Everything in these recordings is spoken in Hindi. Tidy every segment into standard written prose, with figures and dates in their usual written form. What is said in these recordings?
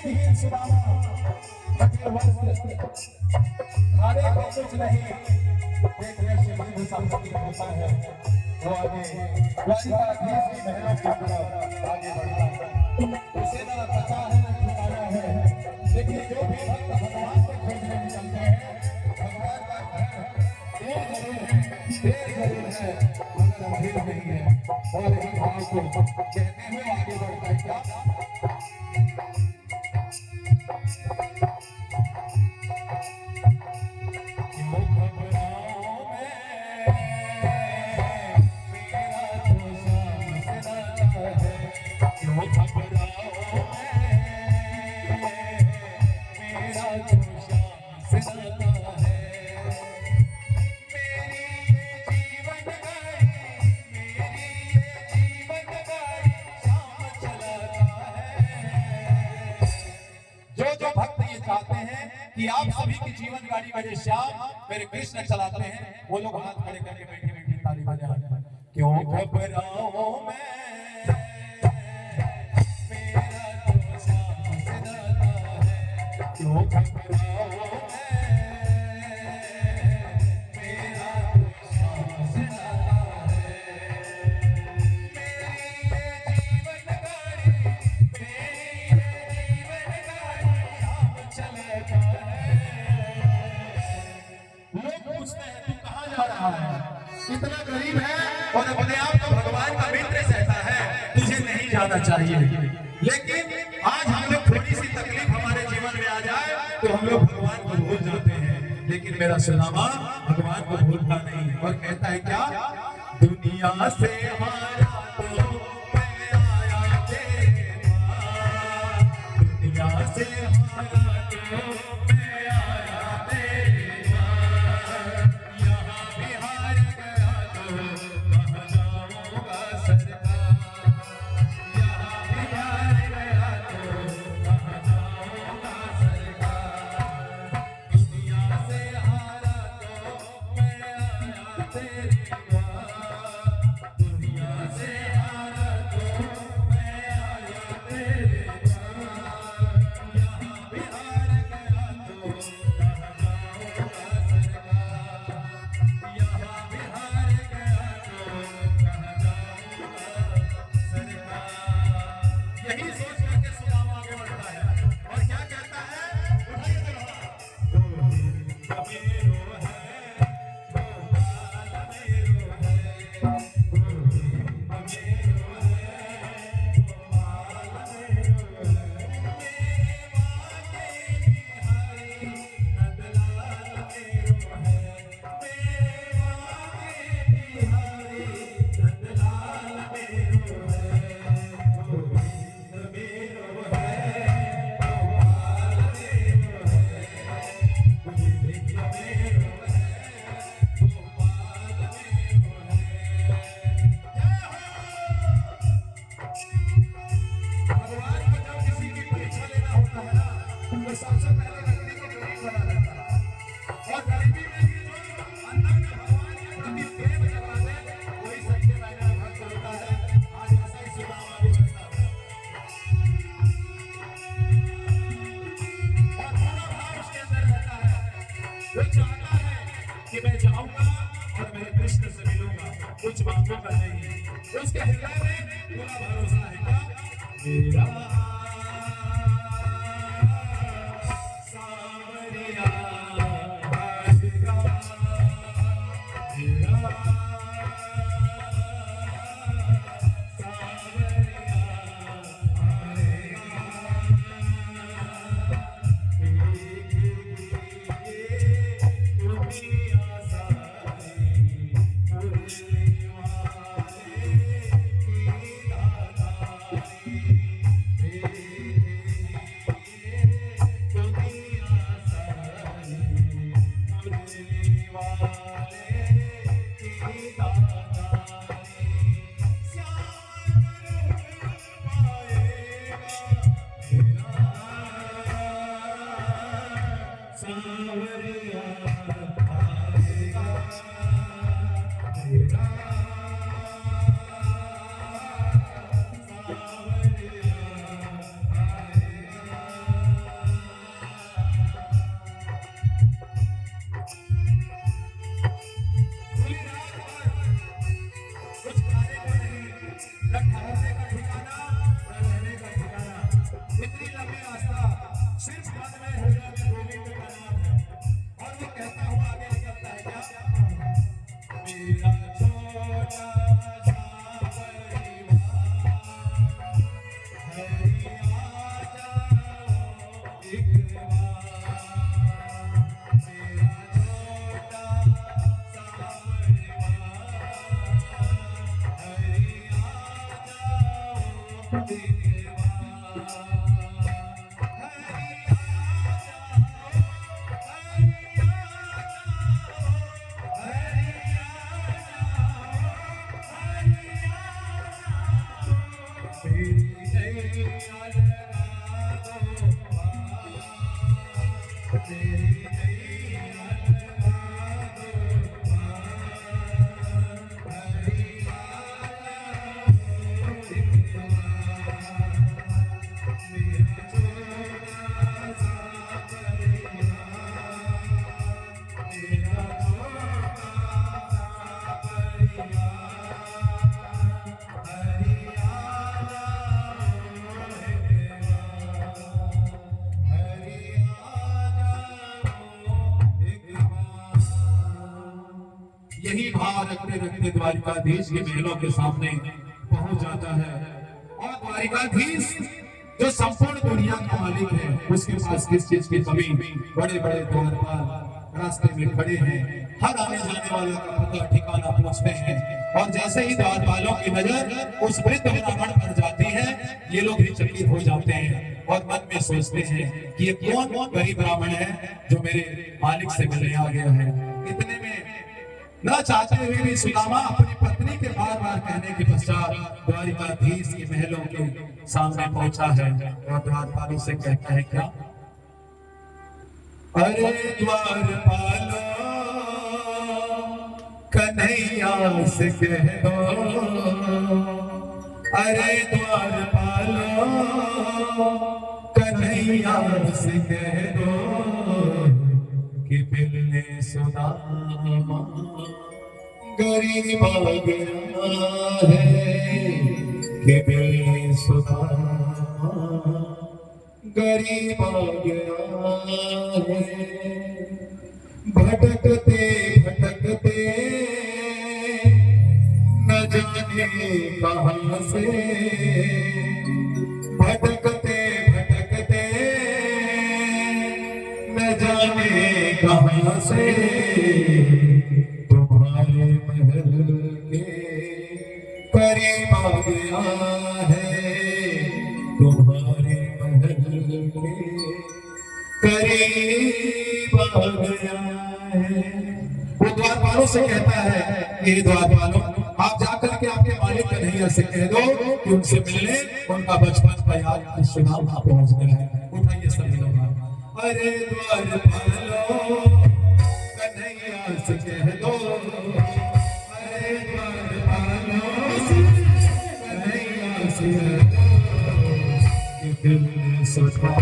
दीन सुदामा फकीर वंश खाने को कुछ नहीं देखने से मन संपत्ति होता है वो आगे द्वारिकाधीश की महलों की तरफ आगे बढ़ता है। उसे ना पता है ना ठिकाना है, लेकिन जो भी भक्त भगवान को खोजने निकलते हैं भगवान का घर देर जरूर है मगर अंधेर नहीं है। और इस भाव को कहते हुए आगे बढ़ता है क्या कि आप सभी की जीवन गाड़ी मेरे श्याम मेरे कृष्ण चलाते हैं। वो लोग हाथ खड़े करके बैठे बैठे ताली बजा क्यों घबराओ मैं मेरा तो श्याम से नाता है क्यों घबराओ इतना गरीब है और अपने आप को भगवान का मित्र सहता है, तुझे नहीं जाना चाहिए। लेकिन आज हम लोग थोड़ी सी तकलीफ हमारे जीवन में आ जाए तो हम लोग भगवान को भूल जाते हैं। लेकिन मेरा सुदामा भगवान को भूलता नहीं और कहता है क्या दुनिया से हारा तो मैं आया तेरा, दुनिया से हारा तो कुछ बातों का नहीं उसके हृदय में पूरा भरोसा है क्या मेरा सावरिया आएगा मेरा यही भाव रखते रखते द्वारिकाधीश के महलों के सामने पहुंच जाता है और द्वारिकाधीश जो संपूर्ण दुनिया का मालिक है उसके पास किस चीज की कमी। बड़े बड़े द्वारपाल रास्ते में खड़े हैं, हर आने जाने वाले का पता ठिकाना पूछते हैं और जैसे ही द्वारपालों की नजर उस वृद्ध ब्राह्मण पर जाती है ये लोग भी चकित हो जाते हैं और मन में सोचते हैं कि ये कौन गरीब ब्राह्मण है जो मेरे मालिक से मिलने आ गया है। इतने में न चाहते हुए भी सुदामा अपनी पत्नी के बार बार कहने के पश्चात द्वारिकाधीश के महलों के सामने पहुंचा है और द्वारपालों से कहता है क्या, अरे द्वारपालों कन्हैया से कह दो, अरे द्वारपालों कन्हैया से कह दो कि मिलने सुदामा गरीब आ गया है, कि मिलने सुदामा गरीब आ गया है। भटकते भटकते न जाने कहां से, भटकते भटकते न जाने कहां से तुम्हारे महल के करीब आ गया है, तुम्हारे महल के करीब आ गया है। वो द्वारपालों से कहता है, ये द्वारपालों आप जाकर के आपके मालिक कन्हैया से कह दो कि उनसे मिलने उनका बचपन का याद सुदामा पहुंच गया है। उठाइए सभी लोग, अरे द्वारपालों कन्हैया से कह दो, अरे द्वारपालों कन्हैया से कह दो कि दिल में सोचा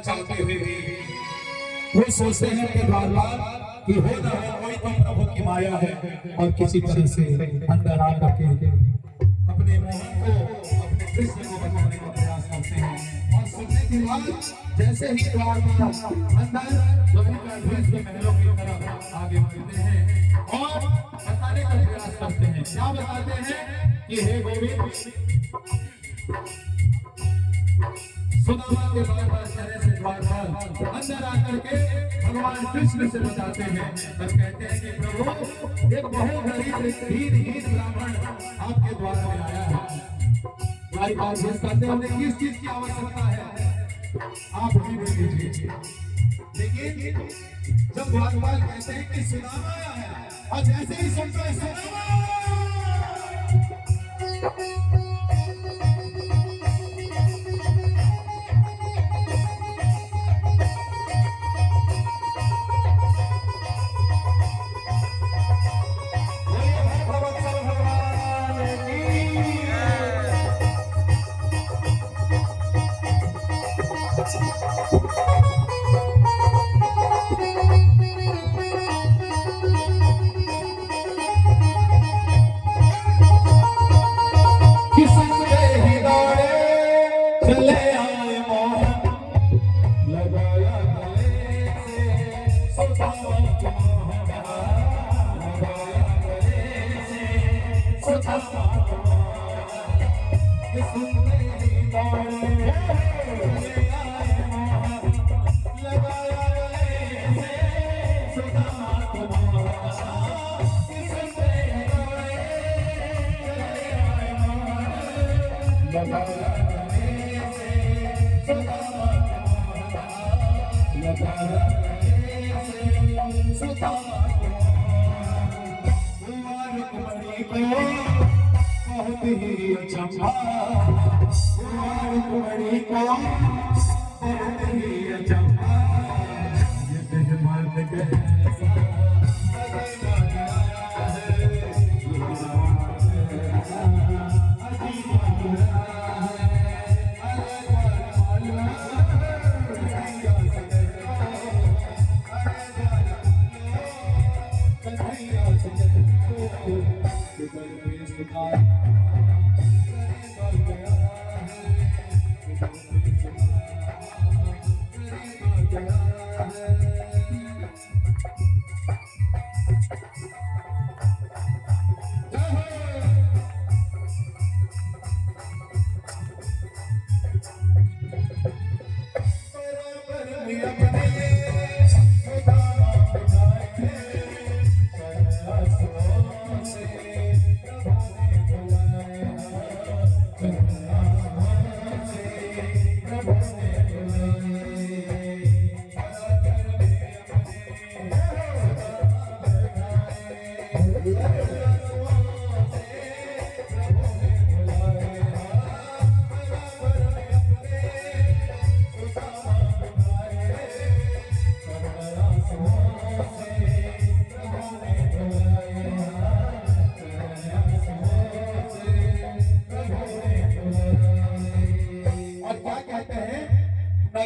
चाहते हुए भी वो सोचते हैं कि द्वारपाल कि हो न हो कोई तो प्रभु की माया है और किसी तरह से अंदर आ करके अपने मोहन को अपने कृष्ण को बताने का प्रयास करते हैं। और सुनने के बाद जैसे ही द्वारपाल अंदर द्वारिकाधीश के महलों की तरफ आगे बढ़ते हैं और बताने का प्रयास करते हैं। क्या बताते हैं कि हे गोविंद, सुदामा के बार बार कहने से द्वारपाल अंदर आकर के भगवान कृष्ण से बताते हैं और कहते हैं कि प्रभु एक बहुत गरीब दीनहीन ब्राह्मण आपके द्वार में आया है। हमारी बात भेज करते हैं, उन्हें किस चीज की आवश्यकता है आप भी दे दीजिए। लेकिन जब द्वारपाल कहते हैं कि सुदामा आया है और जैसे ही सुनते हैं सुदामा बहुत ही चंपा बड़ी को बहुत ही चंपा ये मर्द कैसा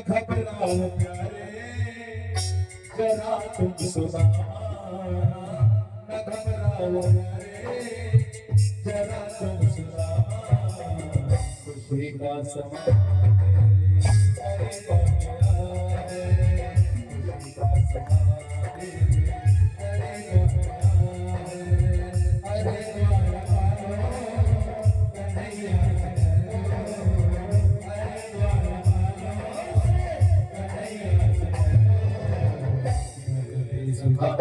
घबराओ प्यारे जरा तुम सुदामा न घबराओ प्यारे जरा तुम सुदामा खुशी का समा अरे बंगला है खुशी का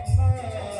समा